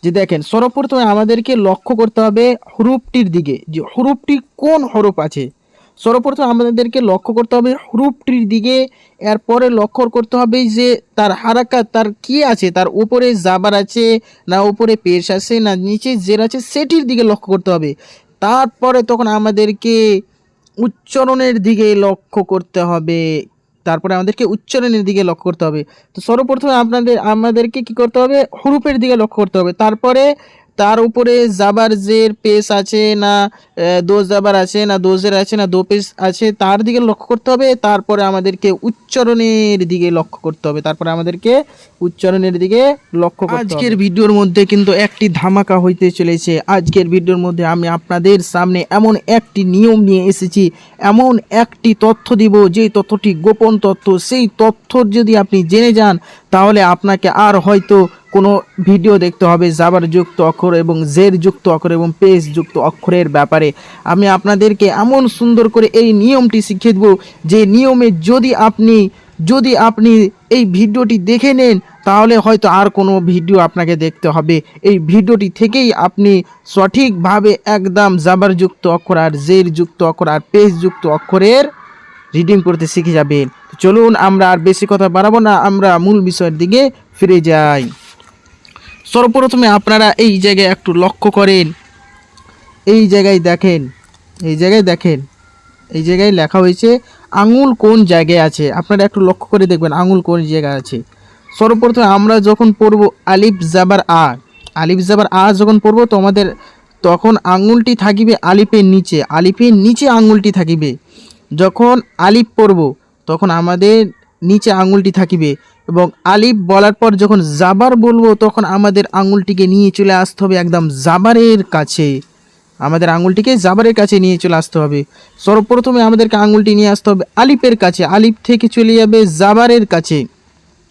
যে দেখেন সর্বপ্রথমে আমাদেরকে লক্ষ্য করতে হবে হরফটির দিকে, যে হরফটি কোন হরফ আছে। সর্বপ্রথম আমাদেরকে লক্ষ্য করতে হবে হরফটির দিকে। এরপরে লক্ষ্য করতে হবে যে তার হারাকাত, তার কি আছে, তার উপরে জাবার আছে না উপরে পেশ আছে না নিচে জের আছে, সেটির দিকে লক্ষ্য করতে হবে। তারপরে তখন আমাদেরকে উচ্চারণের দিকে লক্ষ্য করতে হবে। তারপরে আমাদেরকে উচ্চারণের দিকে লক্ষ্য করতে হবে। তো সর্বপ্রথমে আমাদেরকে কি করতে হবে, হুরুফের দিকে লক্ষ্য করতে হবে। তারপরে তার উপরে জাবার জের পেশ আছে না দো জাবার আছে না দো জের আছে না দো পেশ আছে, তার দিকে লক্ষ্য করতে হবে। তারপরে আমাদেরকে উচ্চারণের দিকে লক্ষ্য করতে হবে। তারপরে আমাদেরকে উচ্চারণের দিকে লক্ষ্য করতে হবে। আজকের ভিডিওর মধ্যে কিন্তু একটি ধামাকা হইতে চলেছে। আজকের ভিডিওর মধ্যে আমি আপনাদের সামনে এমন একটি নিয়ম নিয়ে এসেছি, এমন একটি তথ্য দিব যেই তথ্যটি গোপন তথ্য। সেই তথ্য যদি আপনি জেনে যান তাহলে আপনাকে আর হয়তো কোনো ভিডিও দেখতে হবে জাবার যুক্ত অক্ষর এবং জের যুক্ত অক্ষর এবং পেশ যুক্ত অক্ষরের ব্যাপারে। আমি আপনাদেরকে এমন সুন্দর করে এই নিয়মটি শিখিয়ে দেব, যে নিয়মে যদি আপনি এই ভিডিওটি দেখে নেন তাহলে হয়তো আর কোনো ভিডিও আপনাকে দেখতে হবে। এই ভিডিওটি থেকেই আপনি সঠিকভাবে একদম জাবারযুক্ত অক্ষর আর জের যুক্ত অক্ষর আর পেশ যুক্ত অক্ষরের রিডিং করতে শিখে যাবেন। চলুন আমরা আর বেশি কথা বাড়াবো না, আমরা মূল বিষয়ের দিকে ফিরে যাই। সর্বপ্রথমে আপনারা এই জায়গায় একটু লক্ষ্য করেন। এই জায়গায় দেখেন, এই জায়গায় দেখেন, এই জায়গায় লেখা হয়েছে আঙুল কোন জায়গায় আছে। আপনারা একটু লক্ষ্য করে দেখবেন আঙুল কোন জায়গায় আছে। সর্বপ্রথমে আমরা যখন পড়ব আলিফ জাবার আ, আলিফ জাবার আ যখন পড়ব তো আমাদের তখন আঙুলটি থাকিবে আলিফের নিচে, আলিফের নিচে আঙুলটি থাকিবে। যখন আলিফ পড়ব তখন আমাদের নিচে আঙুলটি থাকিবে, এবং আলিফ বলার পর যখন জাবার বলবো তখন আমাদের আঙুলটিকে নিয়ে চলে আসতে হবে একদম জাবারের কাছে। আমাদের আঙুলটিকে জাবারের কাছে নিয়ে চলে আসতে হবে। সর্বপ্রথমে আমাদেরকে আঙুলটি নিয়ে আসতে হবে আলিফের কাছে, আলিফ থেকে চলে যাবে জাবারের কাছে,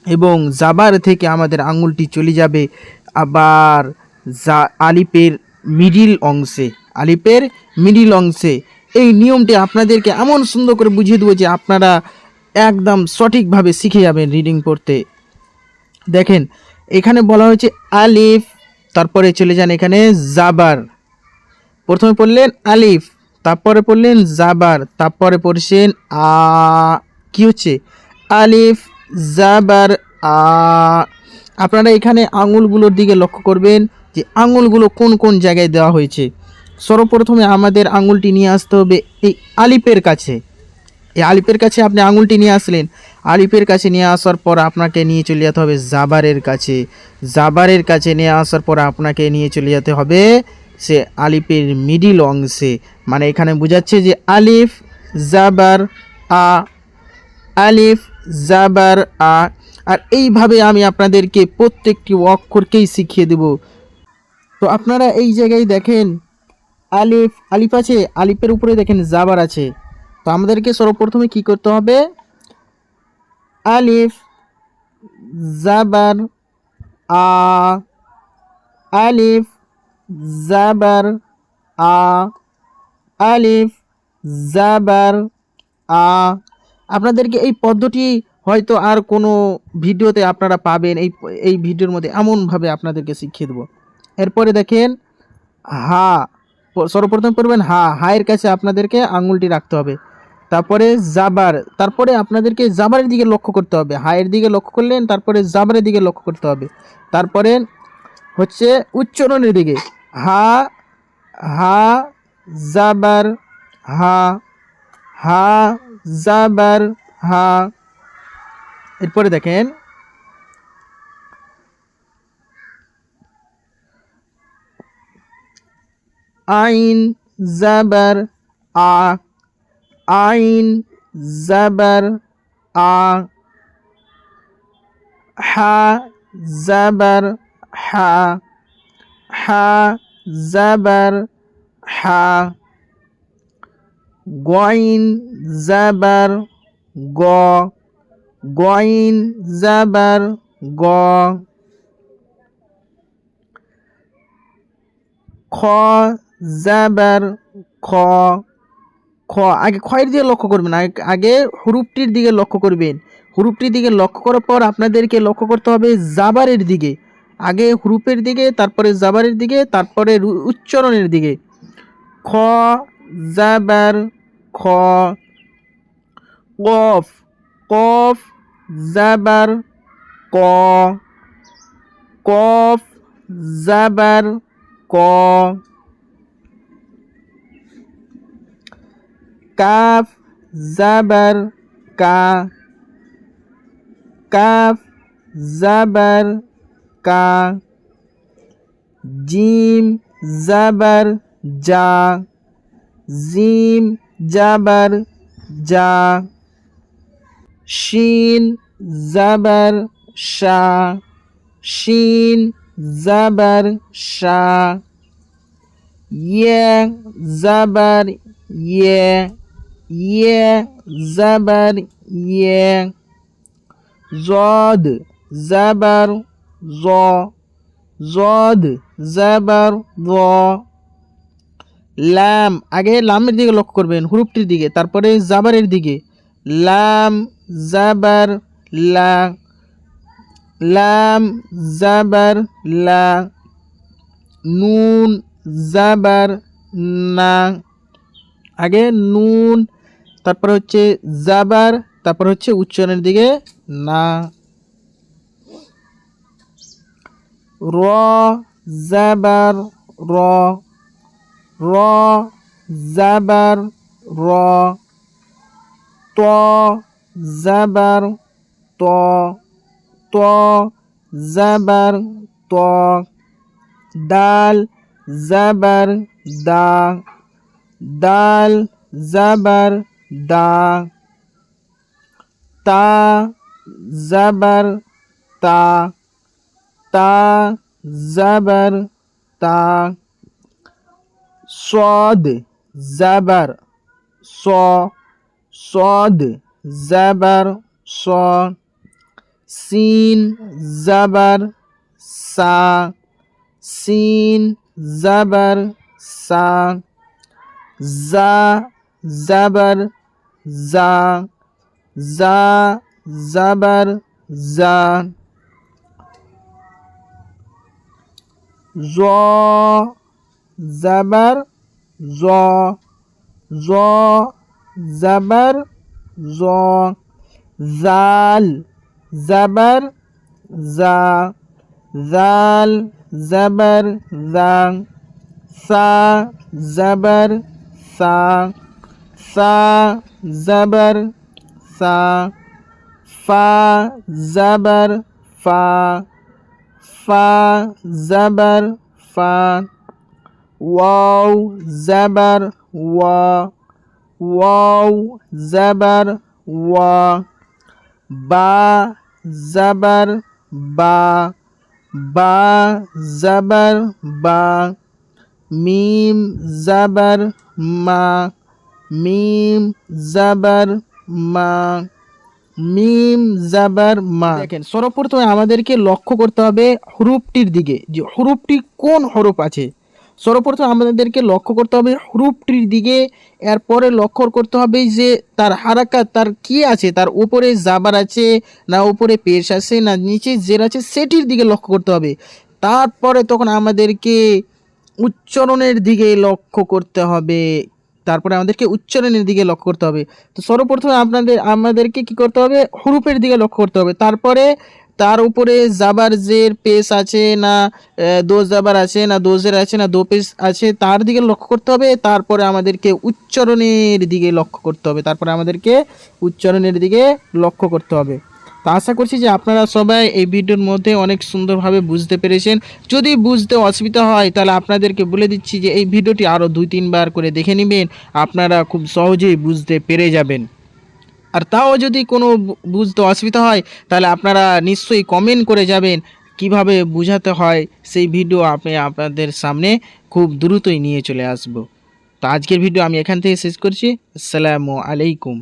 এবং জাবার থেকে আমাদের আঙুলটি চলে যাবে আবার আলিফের মিডিল অংশে, আলিফের মিডিল অংশে। এই নিয়মটি আপনাদেরকে এমন সুন্দর করে বুঝিয়ে দেবো যে আপনারা একদম সঠিকভাবে শিখে যাবেন রিডিং পড়তে। দেখেন এখানে বলা হয়েছে আলিফ, তারপরে চলে যান এখানে জাবার। প্রথমে পড়লেন আলিফ, তারপরে পড়লেন জাবার, তারপরে পড়ছেন কি হচ্ছে আলিফ জাবার আ। আপনারা এখানে আঙুলগুলোর দিকে লক্ষ্য করবেন যে আঙুলগুলো কোন কোন জায়গায় দেওয়া হয়েছে। সর্বপ্রথমে আমাদের আঙুলটি নিয়ে আসতে হবে এই আলিফের কাছে। এই আলিফের কাছে আপনি আঙুলটি নিয়ে আসলেন, আলিফের কাছে নিয়ে আসার পর আপনাকে নিয়ে চলে যেতে হবে জাবারের কাছে, জাবারের কাছে নিয়ে আসার পর আপনাকে নিয়ে চলে যেতে হবে সে আলিফের মিডিল অংশে। মানে এখানে বোঝাচ্ছে যে আলিফ জাবার আ, আলিফ জাবার আ। আর এইভাবে আমি আপনাদেরকে প্রত্যেকটি অক্ষরকেই শিখিয়ে দেব। তো আপনারা এই জায়গায় দেখেন আলিফ, আলিফ আছে, আলিফের উপরে দেখেন জাবার আছে। তো আমাদেরকে সর্বপ্রথমে কি করতে হবে, আলিফ জাবার আ, আলিফ জাবার আ, আলিফ জাবার আ। আপনাদেরকে এই পদ্ধতি হয়তো আর কোনো ভিডিওতে আপনারা পাবেন, এই ভিডিওর মধ্যে এমনভাবে আপনাদেরকে শিখিয়ে দেবো। এরপরে দেখেন হা, সর্বপ্রথম পড়বেন হা, হায়ের কাছে আপনাদেরকে আঙুলটি রাখতে হবে। তারপরে জাবার, তারপরে আপনাদেরকে জাবারের দিকে লক্ষ্য করতে হবে। হায়ের দিকে লক্ষ্য করলেন, তারপরে জাবারের দিকে লক্ষ্য করতে হবে। তারপরে হচ্ছে উচ্চারণের দিকে হা, হা জাবার হা, হা জাবার হা। এরপরে দেখেন আইন জাবার আ, আইন জাবার আ, হা জাবার হা, হা জাবার হা। গইন জাবার গ, গইন জাবার গ। খ জাবার খ, খ। আগে খয়ের দিকে লক্ষ্য করবেন, আগে হুরুফটির দিকে লক্ষ্য করবেন। হুরুফটির দিকে লক্ষ্য করার পর আপনাদেরকে লক্ষ্য করতে হবে জাবারের দিকে। আগে হুরুপের দিকে, তারপরে জাবারের দিকে, তারপরে উচ্চারণের দিকে। খ জাবার খ, কফ কফ জাবার ক, কফ জাবার ক, কাফ জাবার কা, কাফ জাবার কা, জিম জাবার যা, জিম জাবার যা, শিন জাবার শা, শিন জাবার শা, ইয়ে জাবার ইয়ে, ইয়ে জাবার ইয়ে, জদ জাবার জ, জদ জাবার জ, লাম আগে লামের দিকে লক্ষ্য করবেন, হুরুপটির দিকে, তারপরে জাবারের দিকে। লাম জাবার লা, লাম জাবার লা, নুন জাবার না, আগে নুন, তারপর হচ্ছে জাবার, তারপর হচ্ছে উচ্চারণের দিকে না। র জাবার র, র জাবার র, ত জাবার ত, ত জাবার ত, দাল জাবার দা, দাল জাবার দা, তা জাবার তা, তা জাবার তা, সদ জাবার স, সদ জাবার স, সিন জাবার সা, সিন জাবার সা, জা জাবার জা, জা জাবার জা, জ জাবার জ, জ জাবার জ, জাল জাবার জা, জাল জাবার জা, সা জাবার সা, সা জাবার সা, ফা জাবার ফা, ফা জাবার ফা, ওয়াও জাবার ওয়া, ওয়াও জাবার ওয়া, বা জাবার বা, বা জাবার বা, মিম জাবার মা, মিম জাবার মা, মিম জাবার মা। দেখেন সর্বপ্রথমে আমাদেরকে লক্ষ্য করতে হবে হুরুপটির দিকে, যে হুরুপটি কোন হরফ আছে। সর্বপ্রথম আমাদেরকে লক্ষ্য করতে হবে হুরুপটির দিকে, এরপরে লক্ষ্য করতে হবে যে তার হারাকাত তার কি আছে, তার উপরে জাবার আছে না উপরে পেশ আছে না নিচে জের আছে, সেটির দিকে লক্ষ্য করতে হবে। তারপরে তখন আমাদেরকে উচ্চারণের দিকে লক্ষ্য করতে হবে, তারপরে আমাদেরকে উচ্চারণের দিকে লক্ষ্য করতে হবে। তো সর্বপ্রথমে আমাদেরকে কি করতে হবে, হুরুফের দিকে লক্ষ্য করতে হবে। তারপরে তার উপরে জাবার জের পেশ আছে না দো জাবার আছে না দো জের আছে না দো পেশ আছে, তার দিকে লক্ষ্য করতে হবে। তারপরে আমাদেরকে উচ্চারণের দিকে লক্ষ্য করতে হবে, তারপরে আমাদেরকে উচ্চারণের দিকে লক্ষ্য করতে হবে। তো আশা করছি যে আপনারা সবাই এই ভিডিওর মধ্যে অনেক সুন্দরভাবে বুঝতে পেরেছেন। যদি বুঝতে অসুবিধা হয় তাহলে আপনাদেরকে বলে দিচ্ছি যে এই ভিডিওটি আরও 2-3 বার করে দেখে নেবেন, আপনারা খুব সহজেই বুঝতে পেরে যাবেন। আর তাও যদি কোনো বুঝতে অসুবিধা হয় তাহলে আপনারা নিশ্চয়ই কমেন্ট করে যাবেন, কিভাবে বোঝাতে হয় সেই ভিডিও আমি আপনাদের সামনে খুব দ্রুতই নিয়ে চলে আসব। তো আজকের ভিডিও আমি এখান থেকে শেষ করছি। আসসালামু আলাইকুম।